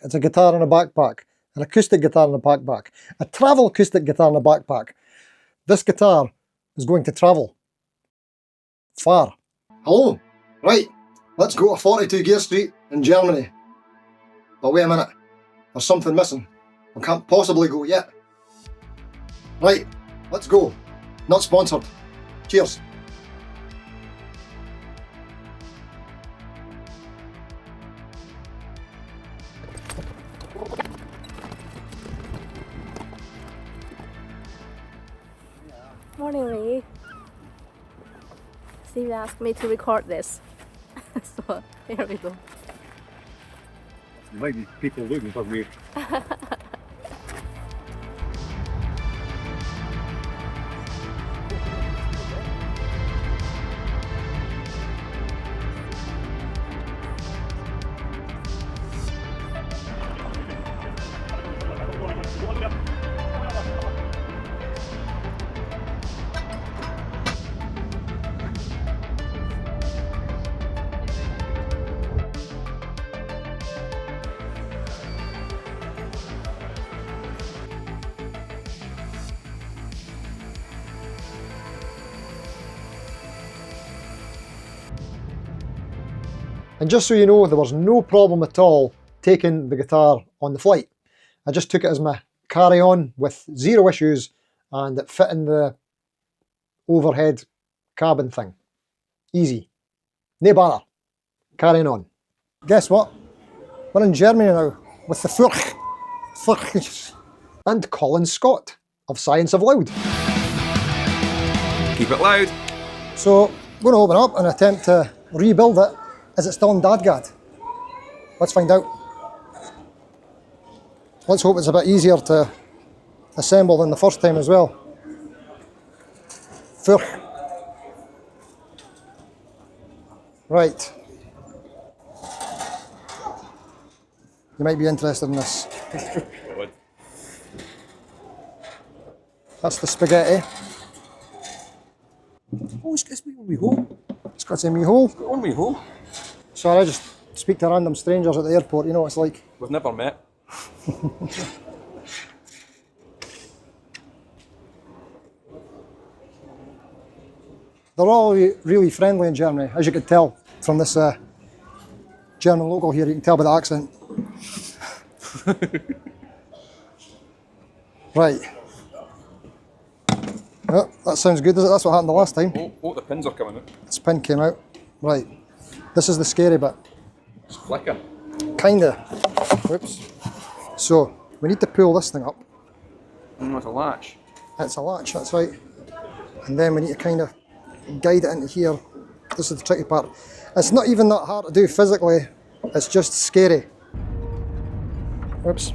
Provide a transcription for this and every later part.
It's a guitar in a backpack, an acoustic guitar in a backpack, a travel acoustic guitar in a backpack. This guitar is going to travel far. Hello, right, let's go to 42 Gear Street in Germany. But wait a minute, there's something missing. We can't possibly go yet. Right, let's go. Not sponsored. Cheers. Morning, Lee. Steve asked me to record this. So here we go. There might be people looking for me. And just so you know, there was no problem at all taking the guitar on the flight. I just took it as my carry-on with zero issues, and it fit in the overhead cabin thing. Easy. No bother. Carrying on. Guess what? We're in Germany now with the Furch and Colin Scott of Science of Loud. Keep it loud. So I'm going to open up and attempt to rebuild it. Is it still in DADGAD? Let's find out. Let's hope it's a bit easier to assemble than the first time as well. Furch. Right. You might be interested in this. That's the spaghetti. Oh, it's got a wee hole. It's got a wee hole. It's got one wee hole. Sorry, I just speak to random strangers at the airport, you know what it's like. We've never met. They're all really friendly in Germany, as you can tell from this German logo here. You can tell by the accent. Right. Oh, that sounds good, does it? That's what happened the last time. Oh, the pins are coming out. This pin came out. Right. This is the scary bit. It's flicking. Kinda. Whoops. So, we need to pull this thing up. It's a latch. It's a latch, that's right. And then we need to kind of guide it into here. This is the tricky part. It's not even that hard to do physically, it's just scary. Whoops.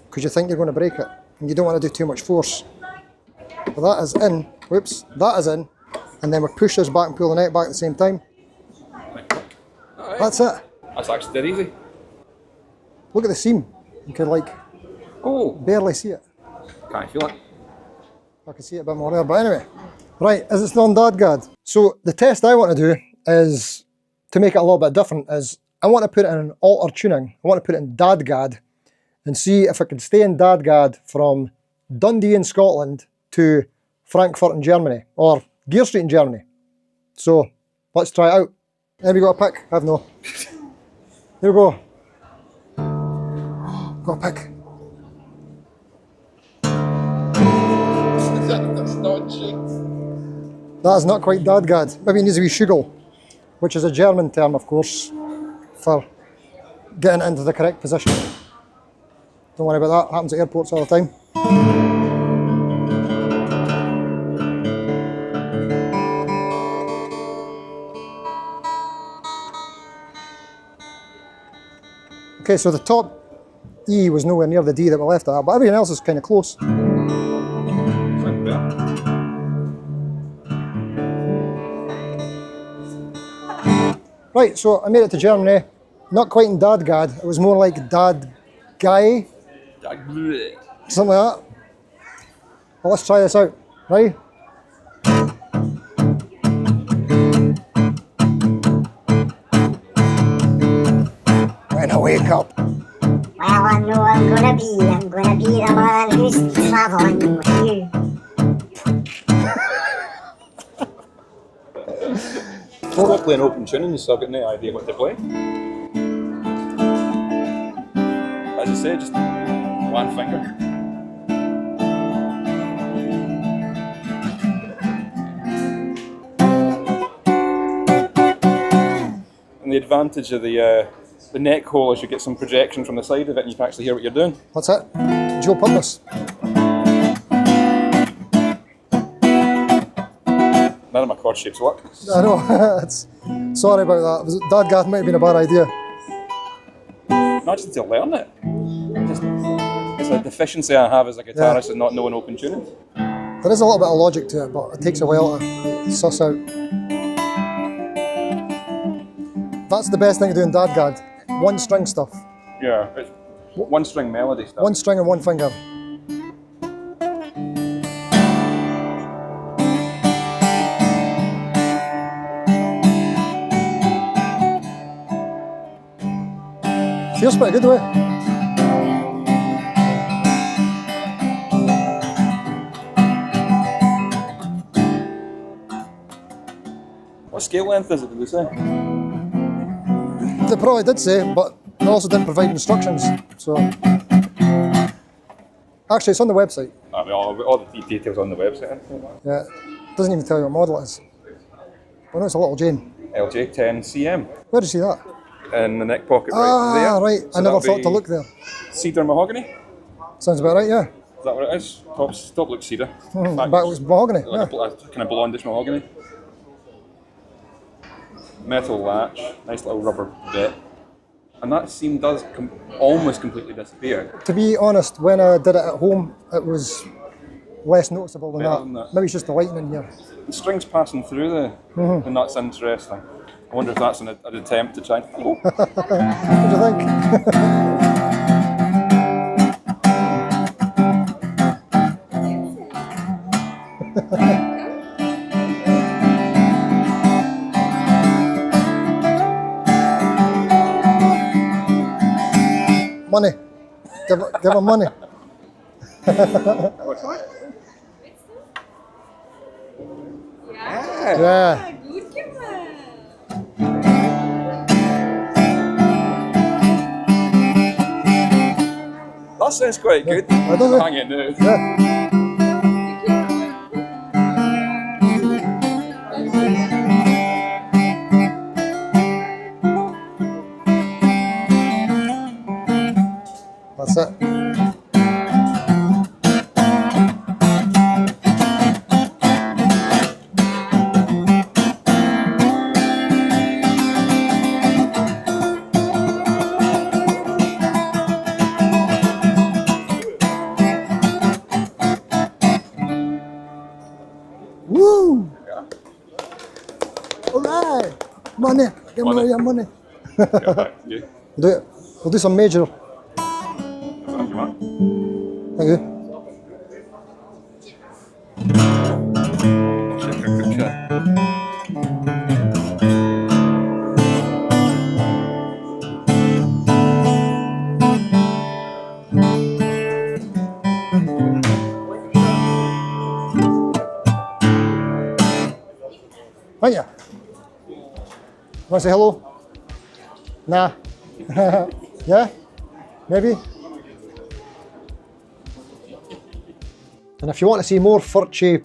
Because you think you're going to break it, and you don't want to do too much force. But that is in, whoops, that is in, and then we push this back and pull the neck back at the same time. Right. That's it. That's actually dead easy. Look at the seam. You can like barely see it. Can't feel it. I can see it a bit more there, but anyway. Right, is it still on DADGAD? So the test I want to do is, to make it a little bit different, is I want to put it in an alter tuning. I want to put it in DADGAD and see if it can stay in DADGAD from Dundee in Scotland to Frankfurt in Germany, or Gear Street in Germany. So let's try it out. Anybody got a pick? I have no. Here we go. Got a pick. That is not quite DADGAD. Maybe it needs a wee shugel, which is a German term, of course, for getting it into the correct position. Don't worry about that, happens at airports all the time. Okay, so the top E was nowhere near the D that we left at, but everything else is kind of close. Right, so I made it to Germany, not quite in DADGAD, it was more like DADGAD, something like that. Well, let's try this out, right? wake up. Well, I know I'm gonna be the man who's travelling with you. Still playing open tuning, so I've got no idea what to play. As I say, just one finger. And the advantage of the neck hole is you get some projection from the side of it and you can actually hear what you're doing. That's it. Dual purpose. None of my chord shapes work. I know. Sorry about that. DADGAD might have been a bad idea. Not just to learn it. It's a deficiency I have as a guitarist, is not knowing open tuning. There is a little bit of logic to it, but it takes a while to suss out. That's the best thing to do in DADGAD. One string stuff. Yeah, it's one string melody stuff. One string and one finger. Feels pretty good, though. What scale length is it, did they say? They probably did say, but they also didn't provide instructions. So, actually, it's on the website. I mean, all the details on the website. Yeah, it doesn't even tell you what model it is. I know it's a Little Jane. LJ10 CM Where did you see that? in the neck pocket right Ah, there. right. So I never that'll thought to be look there. Cedar mahogany. Sounds about right, yeah. Is that what it is? Top looks cedar. In fact, But it was mahogany. like a kind of blondish mahogany. Metal latch, nice little rubber bit. And that seam does almost completely disappear. To be honest, when I did it at home, it was less noticeable than Better that. than that. Maybe it's just the lighting in here. The strings passing through and that's interesting. I wonder if that's an attempt to try. Oh. What do you think? Money. Give him money. Yeah. Gut gemacht. That sounds quite good. I don't know. Hang it now. Yeah. That's it. Woo! All right, money. Give me all your money. Get back to you. Do it. We'll do some major. Thank you, man. Thank you. Check our group chat. Thank you. Want to say hello? Nah. Yeah? Maybe? And if you want to see more Furchy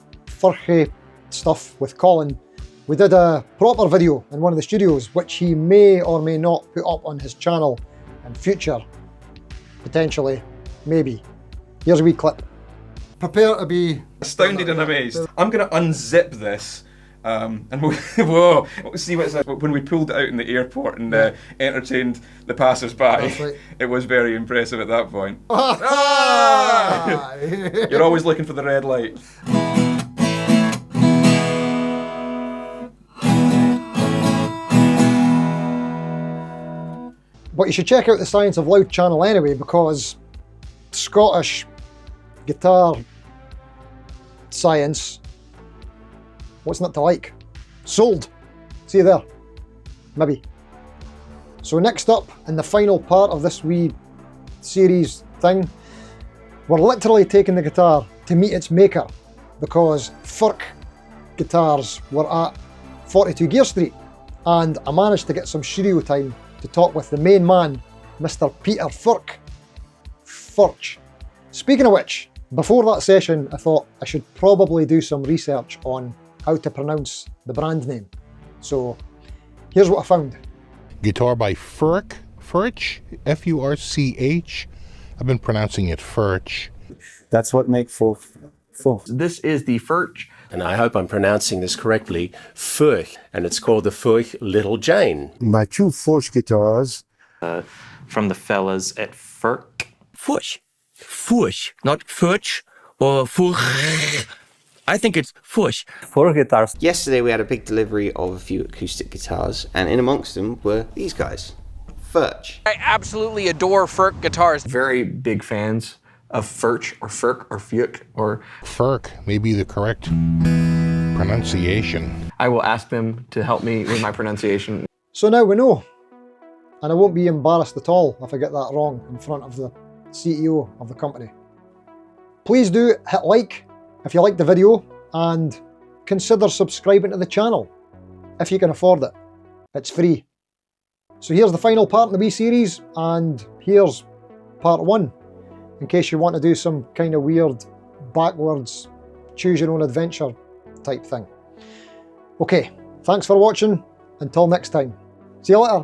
stuff with Colin, we did a proper video in one of the studios, which he may or may not put up on his channel in future. Potentially. Maybe. Here's a wee clip. Prepare to be Astounded and amazed. I'm going to unzip this. And we'll see what it's like. When we pulled it out in the airport and entertained the passers-by, right. It was very impressive at that point. Ah! You're always looking for the red light. But you should check out the Science of Loud channel anyway, because Scottish guitar science, what's not to like? Sold. See you there. Maybe. So next up, in the final part of this wee series thing, we're literally taking the guitar to meet its maker, because Furch guitars were at 42 Gear Street, and I managed to get some studio time to talk with the main man, Mr. Peter Furch. Speaking of which, before that session, I thought I should probably do some research on how to pronounce the brand name. So here's what I found. Guitar by Furch, F-U-R-C-H. I've been pronouncing it Furch. That's what makes full. This is the Furch. And I hope I'm pronouncing this correctly, Furch, and it's called the Furch Little Jane. My two Furch guitars. From the fellas at Furch. Furch, not Furch or Furch. I think it's Furch. Furch guitars. Yesterday we had a big delivery of a few acoustic guitars, and in amongst them were these guys, Furch. I absolutely adore Furch guitars. Very big fans of Furch or Furch or Furch may be the correct pronunciation. I will ask them to help me with my pronunciation. So now we know, and I won't be embarrassed at all if I get that wrong in front of the CEO of the company. Please do hit like if you liked the video, and consider subscribing to the channel if you can afford it. It's free. So here's the final part in the wee series, and here's part 1, in case you want to do some kind of weird backwards choose your own adventure type thing. Okay, thanks for watching. Until next time. See you later.